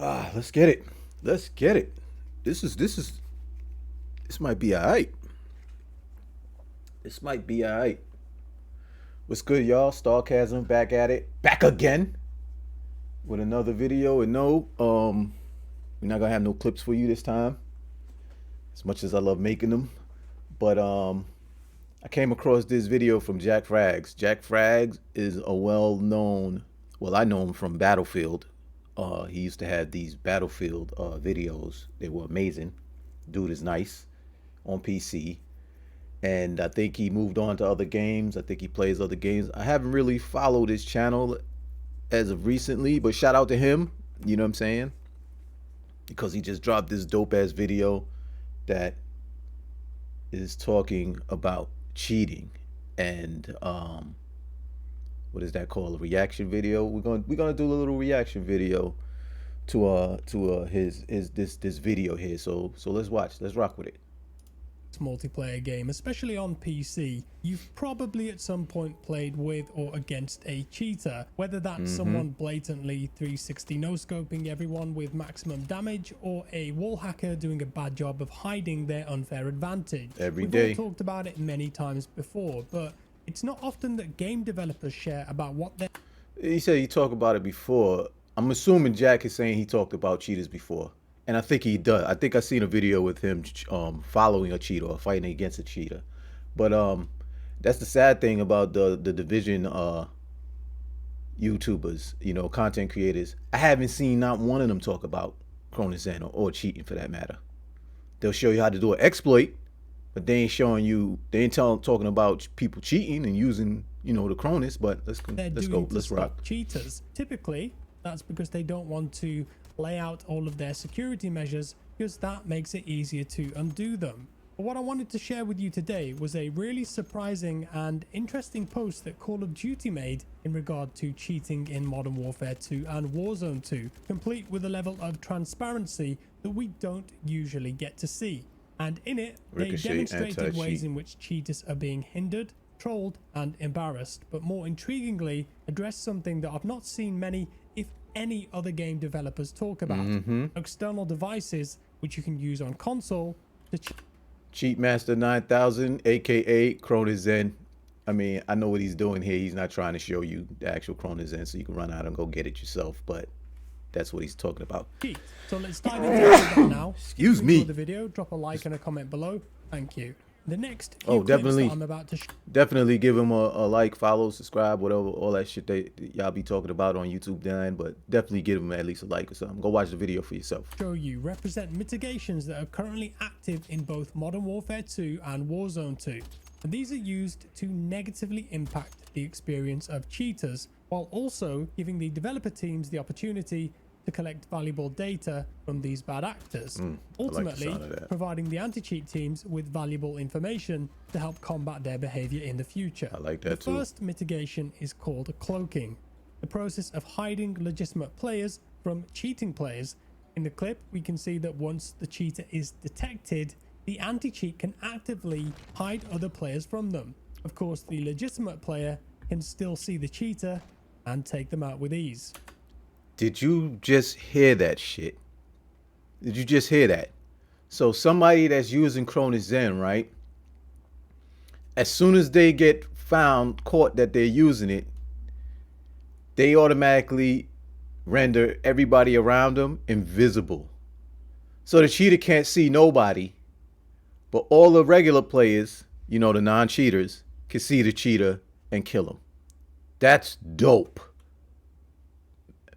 Let's get it. Let's get it. This might be alright. This might be alright. What's good, y'all? Starcasm back at it. Back again with another video. And no, we're not gonna have no clips for you this time. As much as I love making them. But I came across this video from Jack Frags. Jack Frags is a well-known, well, I know him from Battlefield. He used to have these Battlefield videos. They were amazing. Dude is nice on PC. And I think he moved on to other games. I think he plays other games. I haven't really followed his channel as of recently, but shout out to him. You know what I'm saying? Because he just dropped this dope ass video that is talking about cheating and what is that called? A reaction video. We're gonna do a little reaction video to this video here. So let's watch. Let's rock with it. Multiplayer game, especially on PC, you've probably at some point played with or against a cheater, whether that's someone blatantly 360 no-scoping everyone with maximum damage, or a wall hacker doing a bad job of hiding their unfair advantage. We've all talked about it many times before, but it's not often that game developers share about what they're... He said he talked about it before. I'm assuming Jack is saying he talked about cheaters before. And I think he does. I think I seen a video with him following a cheater or fighting against a cheater. But that's the sad thing about the Division YouTubers, you know, content creators. I haven't seen not one of them talk about Chronozen or cheating for that matter. They'll show you how to do an exploit, but they ain't showing you. They ain't talking about people cheating and using, you know, the Cronus. But let's go. Let's rock. Cheaters. Typically, that's because they don't want to lay out all of their security measures, because that makes it easier to undo them. But what I wanted to share with you today was a really surprising and interesting post that Call of Duty made in regard to cheating in Modern Warfare 2 and Warzone 2, complete with a level of transparency that we don't usually get to see. And in it, they demonstrated ways in which cheaters are being hindered, trolled and embarrassed, but more intriguingly addressed something that I've not seen many, if any, other game developers talk about: external devices which you can use on console to Cheat Master 9000, aka Chronozen. I mean, I know what he's doing here. He's not trying to show you the actual Chronozen so you can run out and go get it yourself, but that's what he's talking about. So let's dive into that now. Excuse me. The video, drop a like and a comment below. Thank you. The next definitely I'm about to definitely give him a like, follow, subscribe, whatever, all that shit y'all be talking about on YouTube then, but definitely give him at least a like or something. Go watch the video for yourself. Show you represent mitigations that are currently active in both Modern Warfare 2 and Warzone 2. And these are used to negatively impact the experience of cheaters, while also giving the developer teams the opportunity to collect valuable data from these bad actors, ultimately providing the anti-cheat teams with valuable information to help combat their behavior in the future. I like that too. The first mitigation is called cloaking, the process of hiding legitimate players from cheating players. In the clip, we can see that once the cheater is detected, the anti-cheat can actively hide other players from them. Of course, the legitimate player can still see the cheater and take them out with ease. Did you just hear that shit? Did you just hear that? So somebody that's using Chronozen, right? As soon as they get caught that they're using it, they automatically render everybody around them invisible. So the cheater can't see nobody, but all the regular players, you know, the non-cheaters, can see the cheater and kill him. That's dope.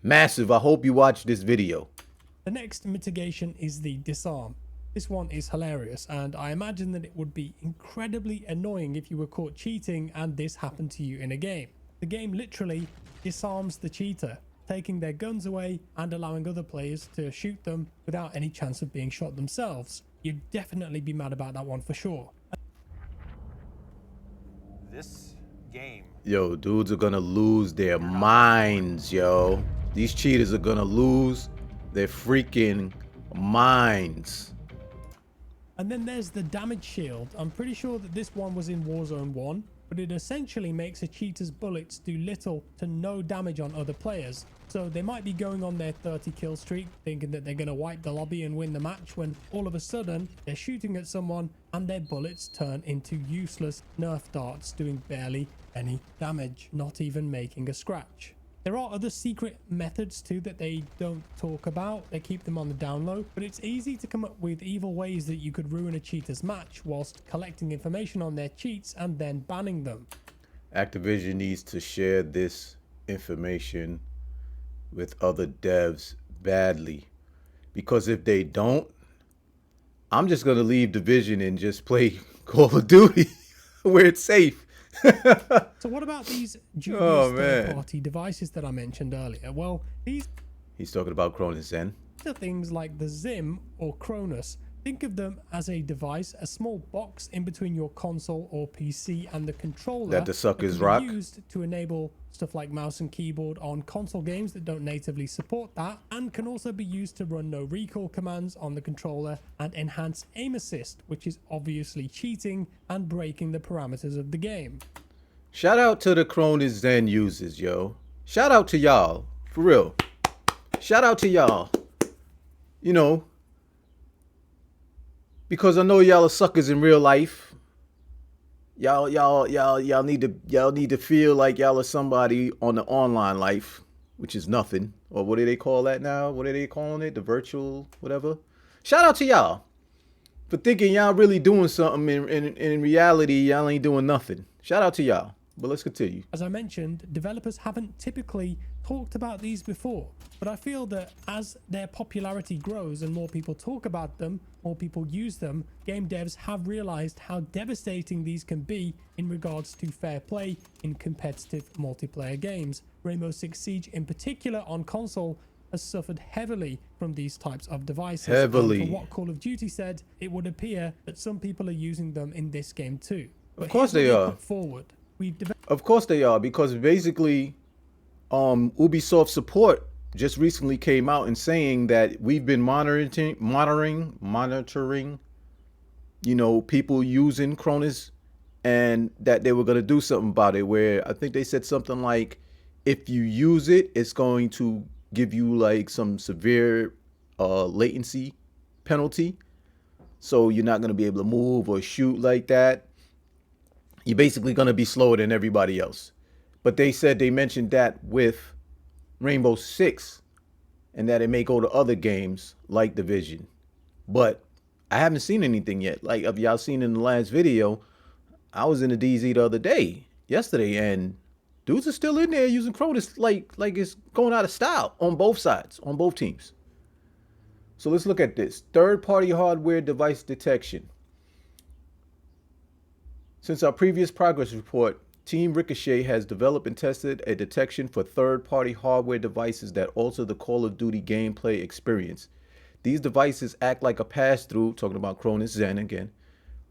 Massive, I hope you watch this video. The next mitigation is the disarm. This one is hilarious, and I imagine that it would be incredibly annoying if you were caught cheating and this happened to you in a game. The game literally disarms the cheater, taking their guns away and allowing other players to shoot them without any chance of being shot themselves. You'd definitely be mad about that one for sure. This game. Yo, dudes are gonna lose their minds, yo. These cheaters are gonna lose their freaking minds. And then there's the damage shield. I'm pretty sure that this one was in Warzone 1. but it essentially makes a cheater's bullets do little to no damage on other players. So they might be going on their 30 kill streak thinking that they're going to wipe the lobby and win the match, when all of a sudden they're shooting at someone and their bullets turn into useless Nerf darts doing barely any damage, not even making a scratch. There are other secret methods too that they don't talk about. They keep them on the down low, but it's easy to come up with evil ways that you could ruin a cheater's match whilst collecting information on their cheats and then banning them. Activision needs to share this information with other devs badly, because if they don't, I'm just going to leave Division and just play Call of Duty where it's safe. So what about these dubious third-party devices that I mentioned earlier? Well, He's talking about Cronus Zen. are things like the Zim or Cronus. Think of them as a device, a small box in between your console or PC and the controller That the suckers can be rock. used to enable stuff like mouse and keyboard on console games that don't natively support that, and can also be used to run no recoil commands on the controller and enhance aim assist, which is obviously cheating and breaking the parameters of the game. Shout out to the Cronus Zen users, yo. Shout out to y'all, for real. Shout out to y'all. You know, because I know y'all are suckers in real life. Y'all need to feel like y'all are somebody on the online life, which is nothing. Or what do they call that now? What are they calling it? The virtual whatever. Shout out to y'all for thinking y'all really doing something. In reality, y'all ain't doing nothing. Shout out to y'all. But let's continue. As I mentioned, developers haven't typically talked about these before, but I feel that as their popularity grows and more people talk about them, more people use them, game devs have realized how devastating these can be in regards to fair play in competitive multiplayer games. Rainbow Six Siege in particular on console has suffered heavily from these types of devices. Heavily. And from what Call of Duty said, it would appear that some people are using them in this game too. But Of course here's they what are. put forward. Of course they are, because basically Ubisoft support just recently came out and saying that we've been monitoring, you know, people using Cronus, and that they were going to do something about it, where I think they said something like, if you use it, it's going to give you like some severe latency penalty. So you're not going to be able to move or shoot like that. You're basically going to be slower than everybody else. But they said they mentioned that with Rainbow Six, and that it may go to other games like Division. But I haven't seen anything yet. Like, if y'all seen in the last video, I was in the DZ the other day, yesterday, and dudes are still in there using Cronus like it's going out of style on both sides, on both teams. So let's look at this. Third-party hardware device detection. Since our previous progress report, Team Ricochet has developed and tested a detection for third-party hardware devices that alter the Call of Duty gameplay experience. These devices act like a pass-through, talking about Cronus Zen again,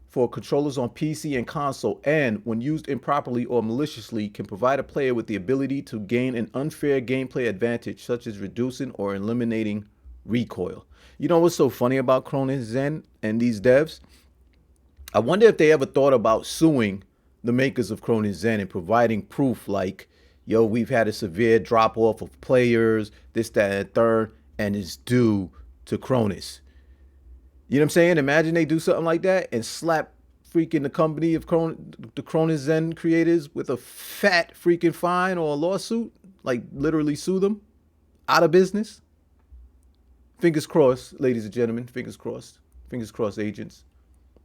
for controllers on PC and console, and when used improperly or maliciously, can provide a player with the ability to gain an unfair gameplay advantage, such as reducing or eliminating recoil. You know what's so funny about Cronus Zen and these devs? I wonder if they ever thought about suing the makers of Cronus Zen and providing proof like, yo, we've had a severe drop off of players, this, that, and third, and it's due to Cronus. You know what I'm saying? Imagine they do something like that and slap freaking the company of the Cronus Zen creators with a fat freaking fine or a lawsuit, like literally sue them out of business. Fingers crossed, ladies and gentlemen. Fingers crossed. Fingers crossed, agents.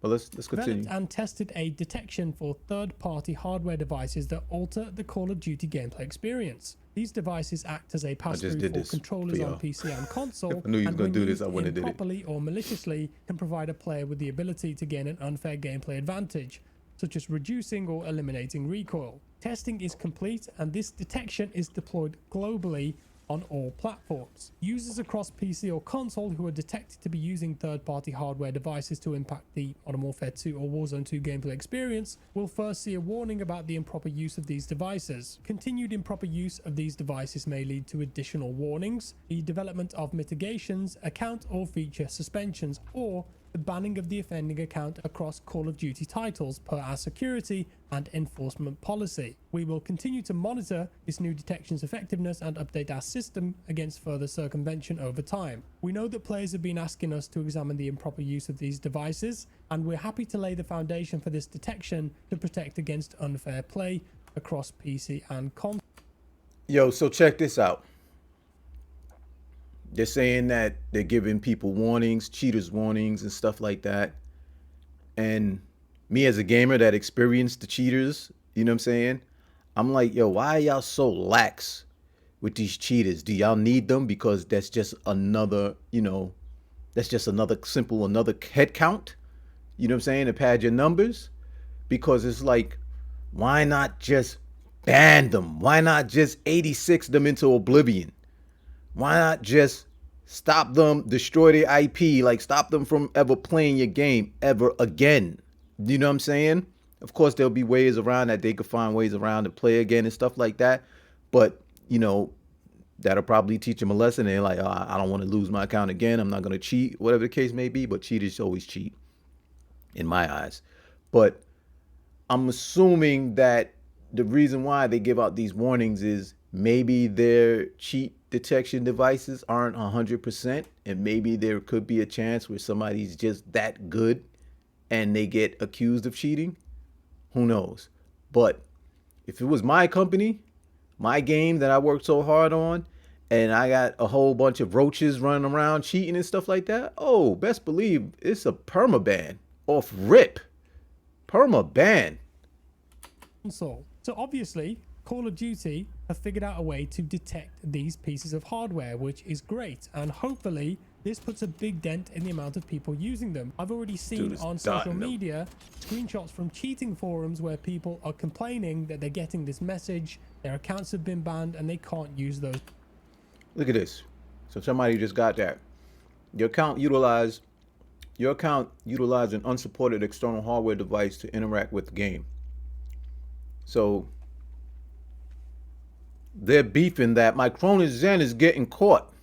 But let's continue. Developed and tested a detection for third-party hardware devices that alter the Call of Duty gameplay experience. These devices act as a pass-through for controllers on PC and console, If I knew you was gonna do this, I wouldn't have did it. Improperly or maliciously can provide a player with the ability to gain an unfair gameplay advantage, such as reducing or eliminating recoil. Testing is complete, and this detection is deployed globally on all platforms. Users across PC or console who are detected to be using third-party hardware devices to impact the Modern Warfare 2 or Warzone 2 gameplay experience will first see a warning about the improper use of these devices. Continued improper use of these devices may lead to additional warnings, the development of mitigations, account or feature suspensions, or the banning of the offending account across Call of Duty titles per our security and enforcement policy. We will continue to monitor this new detection's effectiveness and update our system against further circumvention over time. We know that players have been asking us to examine the improper use of these devices, and we're happy to lay the foundation for this detection to protect against unfair play across PC and console. Yo, so check this out. They're saying that they're giving people warnings, cheaters warnings and stuff like that. And me as a gamer that experienced the cheaters, you know what I'm saying? I'm like, yo, why are y'all so lax with these cheaters? Do y'all need them? Because that's just another, that's just another head count, you know what I'm saying, to pad your numbers. Because it's like, why not just ban them? Why not just 86 them into oblivion? Why not just stop them, destroy their IP, like stop them from ever playing your game ever again? You know what I'm saying? Of course, there'll be ways around that. They could find ways around to play again and stuff like that. But, that'll probably teach them a lesson. They're like, oh, I don't want to lose my account again. I'm not going to cheat, whatever the case may be. But cheaters always cheat in my eyes. But I'm assuming that the reason why they give out these warnings is maybe their cheat detection devices aren't 100%, and maybe there could be a chance where somebody's just that good and they get accused of cheating. Who knows? But if it was my company, my game that I worked so hard on, and I got a whole bunch of roaches running around cheating and stuff like that, oh, best believe it's a permaban off rip. Permaban. So obviously, Call of Duty have figured out a way to detect these pieces of hardware, which is great, and hopefully this puts a big dent in the amount of people using them. I've already seen on social media screenshots from cheating forums where people are complaining that they're getting this message, their accounts have been banned, and they can't use those. Look at this. So somebody just got that. Your account utilized an unsupported external hardware device to interact with the game. So they're beefing that my Cronus Zen is getting caught.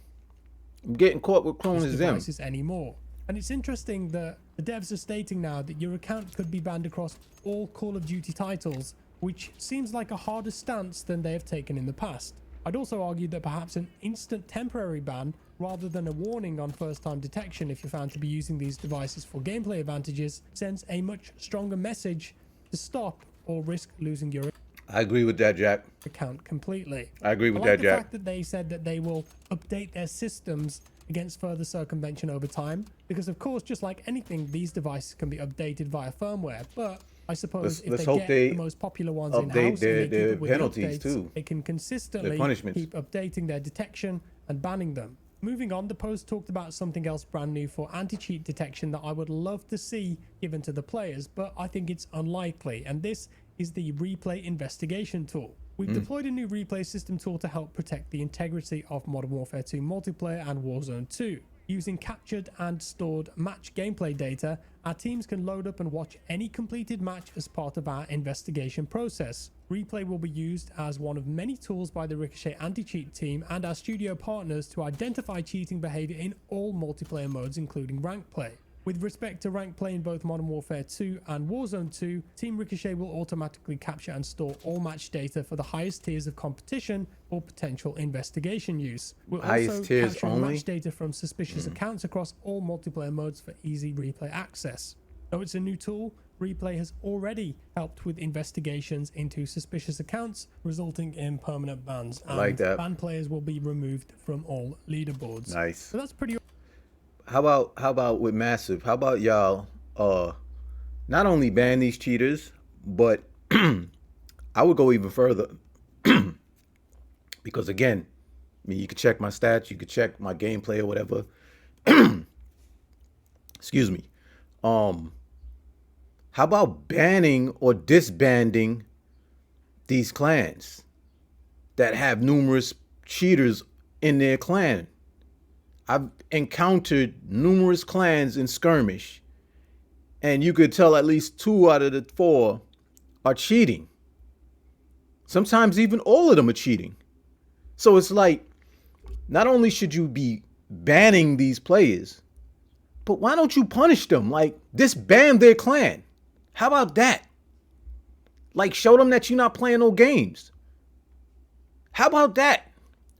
I'm getting caught with Cronus Zen. Devices anymore. And it's interesting that the devs are stating now that your account could be banned across all Call of Duty titles, which seems like a harder stance than they have taken in the past. I'd also argue that perhaps an instant temporary ban rather than a warning on first-time detection if you're found to be using these devices for gameplay advantages sends a much stronger message to stop or risk losing your I agree with that, Jack. account completely. I agree with I like that, the Jack. fact that they said that they will update their systems against further circumvention over time, because of course, just like anything, these devices can be updated via firmware. But I suppose if they get the most popular ones in-house and they keep it with penalties the updates, too. they can consistently keep updating their detection and banning them. Moving on, the post talked about something else brand new for anti-cheat detection that I would love to see given to the players, but I think it's unlikely, and this is the replay investigation tool. We've deployed a new replay system tool to help protect the integrity of Modern Warfare 2 multiplayer and Warzone 2. Using captured and stored match gameplay data, our teams can load up and watch any completed match as part of our investigation process. Replay will be used as one of many tools by the Ricochet anti-cheat team and our studio partners to identify cheating behavior in all multiplayer modes, including ranked play. With respect to rank play in both Modern Warfare 2 and Warzone 2, Team Ricochet will automatically capture and store all match data for the highest tiers of competition for potential investigation use. We'll also capture match data from suspicious accounts across all multiplayer modes for easy replay access. Though it's a new tool, Replay has already helped with investigations into suspicious accounts, resulting in permanent bans. And banned players will be removed from all leaderboards. Nice. So that's pretty. How about with Massive? How about y'all not only ban these cheaters, but I would go even further. Because again, I mean, you could check my stats, you could check my gameplay or whatever. Excuse me. How about banning or disbanding these clans that have numerous cheaters in their clan? I've encountered numerous clans in skirmish, and you could tell at least 2 out of the 4 are cheating. Sometimes even all of them are cheating. So it's like, not only should you be banning these players, But why don't you punish them? Like, disband their clan. How about that? Like, show them that you're not playing no games. How about that?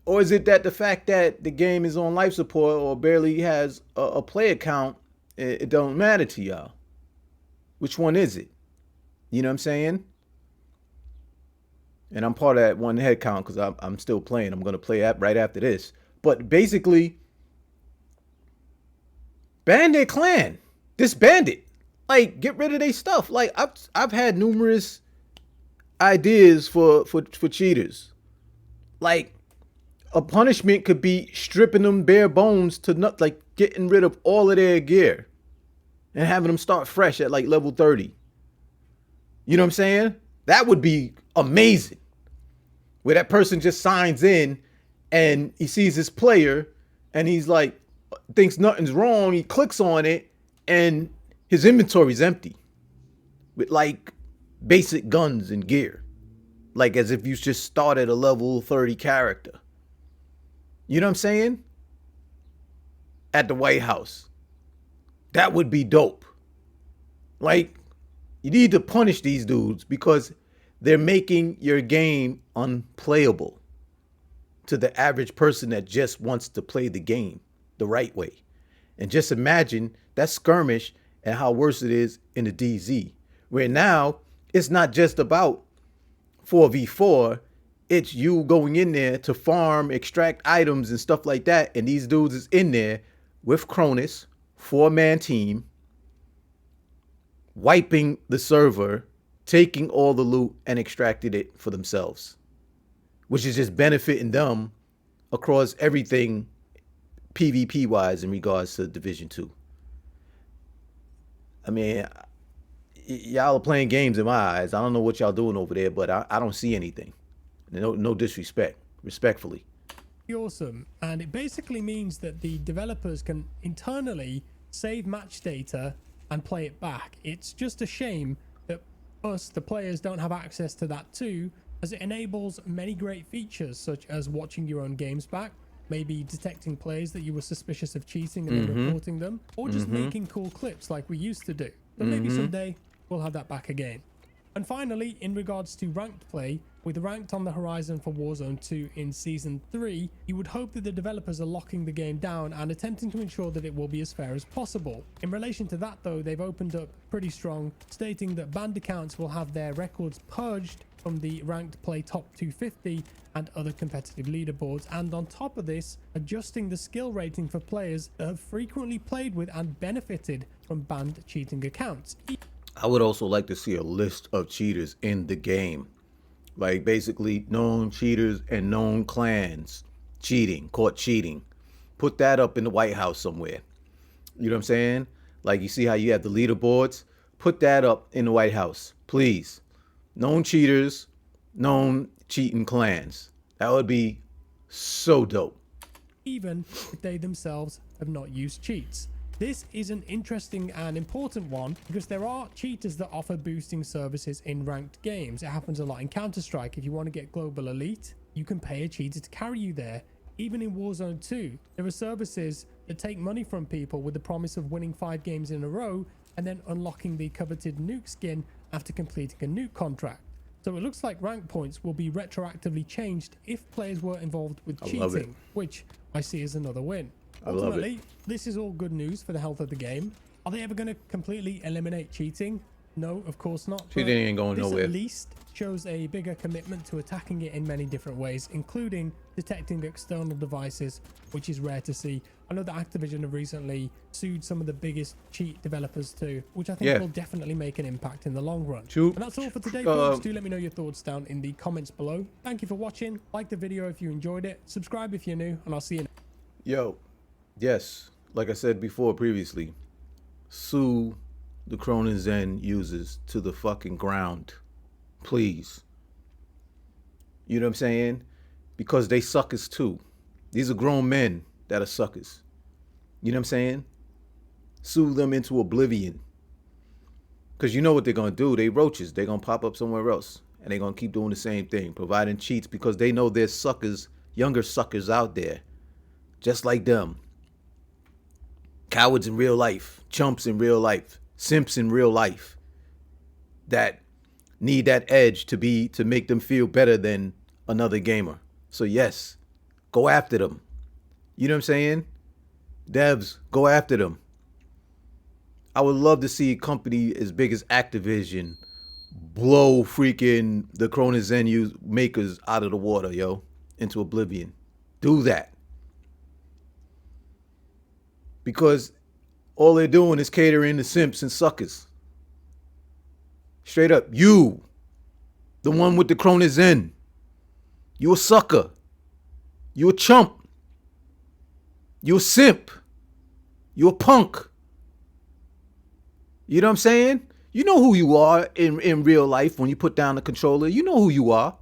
Or is it that the fact that the game is on life support or barely has a player count, it don't matter to y'all? Which one is it? You know what I'm saying? And I'm part of that one head count because I'm still playing. I'm going to play right after this. But basically, ban their clan. Disband it. Like, get rid of their stuff. Like, I've had numerous ideas for cheaters. Like, a punishment could be stripping them bare bones to not, like, getting rid of all of their gear and having them start fresh at like level 30. You know what I'm saying? That would be amazing. Where that person just signs in and he sees this player and he's like, thinks nothing's wrong. He clicks on it and his inventory's empty with like basic guns and gear. Like as if you just started a level 30 character. You know what I'm saying? At the White House. That would be dope. Like, you need to punish these dudes because they're making your game unplayable to the average person that just wants to play the game the right way. And just imagine that skirmish and how worse it is in the DZ, where now it's not just about 4v4, it's you going in there to farm, extract items and stuff like that. And these dudes is in there with Cronus, 4-man team, wiping the server, taking all the loot and extracted it for themselves, which is just benefiting them across everything PvP wise in regards to Division 2. I mean, y'all are playing games in my eyes. I don't know what y'all doing over there, but I don't see anything. No disrespect, respectfully. Awesome. And it basically means that the developers can internally save match data and play it back. It's just a shame that us, the players, don't have access to that too, as it enables many great features such as watching your own games back, maybe detecting players that you were suspicious of cheating and then reporting them, or just making cool clips like we used to do. But maybe someday we'll have that back again. And finally, in regards to ranked play, with ranked on the horizon for Warzone 2 in Season 3, you would hope that the developers are locking the game down and attempting to ensure that it will be as fair as possible. In relation to that though, they've opened up pretty strong, stating that banned accounts will have their records purged from the ranked play top 250 and other competitive leaderboards, and on top of this, adjusting the skill rating for players that have frequently played with and benefited from banned cheating accounts. I would also like to see a list of cheaters in the game. Like basically known cheaters and known clans caught cheating. Put that up in the White House somewhere. You know what I'm saying? Like you see how you have the leaderboards? Put that up in the White House, please. Known cheaters, known cheating clans. That would be so dope. Even if they themselves have not used cheats. This is an interesting and important one because there are cheaters that offer boosting services in ranked games. It happens a lot in Counter-Strike. If you want to get global elite, you can pay a cheater to carry you there. Even in Warzone 2, there are services that take money from people with the promise of winning 5 games in a row and then unlocking the coveted nuke skin after completing a nuke contract. So it looks like rank points will be retroactively changed if players were involved with cheating, which I see as another win. Ultimately, this is all good news for the health of the game. Are they ever going to completely eliminate cheating? No, of course not. Cheating ain't going nowhere. This at least shows a bigger commitment to attacking it in many different ways, including detecting external devices, which is rare to see. I know that Activision have recently sued some of the biggest cheat developers too, which I think will definitely make an impact in the long run. And that's all for today, folks. Do let me know your thoughts down in the comments below. Thank you for watching. Like the video if you enjoyed it. Subscribe if you're new, and I'll see you next. Yo, yes, like I said before previously, sue the Cronin Zen users to the fucking ground. Please. You know what I'm saying? Because they suckers too. These are grown men that are suckers. You know what I'm saying? Sue them into oblivion. Because you know what they're going to do. They roaches. They're going to pop up somewhere else. And they're going to keep doing the same thing. Providing cheats because they know there's suckers, younger suckers out there. Just like them. Cowards in real life, chumps in real life, simps in real life that need that edge to make them feel better than another gamer. So yes, go after them. You know what I'm saying? Devs, go after them. I would love to see a company as big as Activision blow freaking the Corona Zen makers out of the water, yo, into oblivion. Do that. Because all they're doing is catering to simps and suckers. Straight up, you, the one with the Corona Zen, you a sucker. You a chump. You a simp. You a punk. You know what I'm saying? You know who you are in real life when you put down the controller. You know who you are.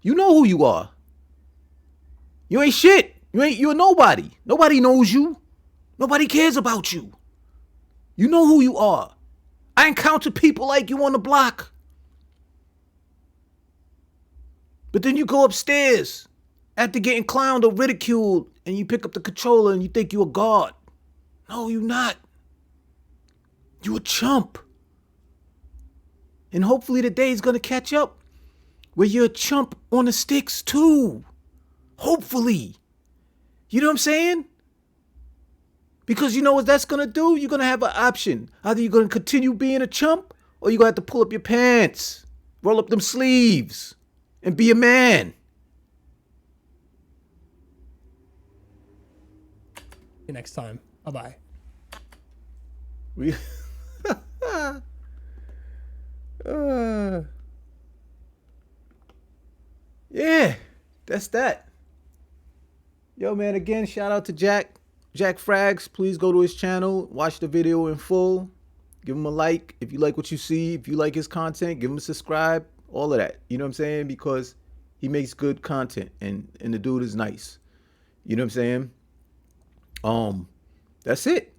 You know who you are. You ain't shit. You're nobody. Nobody knows you. Nobody cares about you. You know who you are. I encounter people like you on the block. But then you go upstairs after getting clowned or ridiculed and you pick up the controller and you think you're a god. No, you're not. You a chump. And hopefully the day is going to catch up where you're a chump on the sticks too. Hopefully. You know what I'm saying? Because you know what that's going to do? You're going to have an option. Either you're going to continue being a chump or you're going to have to pull up your pants, roll up them sleeves, and be a man. See you next time. Bye-bye. We yeah, that's that. Yo, man, again, shout out to Jack Frags. Please go to his channel, watch the video in full, give him a like if you like what you see. If you like his content, give him a subscribe, all of that. You know what I'm saying? Because he makes good content and the dude is nice. You know what I'm saying? That's it.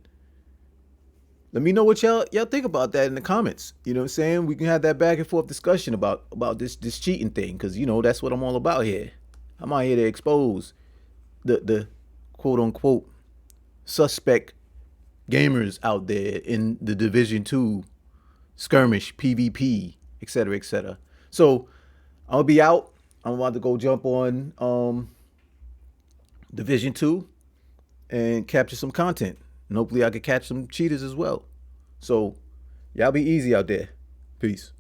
Let me know what y'all think about that in the comments. You know what I'm saying? We can have that back and forth discussion about this cheating thing, because you know that's what I'm all about here. I'm out here to expose the quote unquote suspect gamers out there in the Division 2 skirmish, PvP, etc., etc. So I'll be out. I'm about to go jump on Division 2 and capture some content. And hopefully I could catch some cheaters as well. So y'all be easy out there. Peace.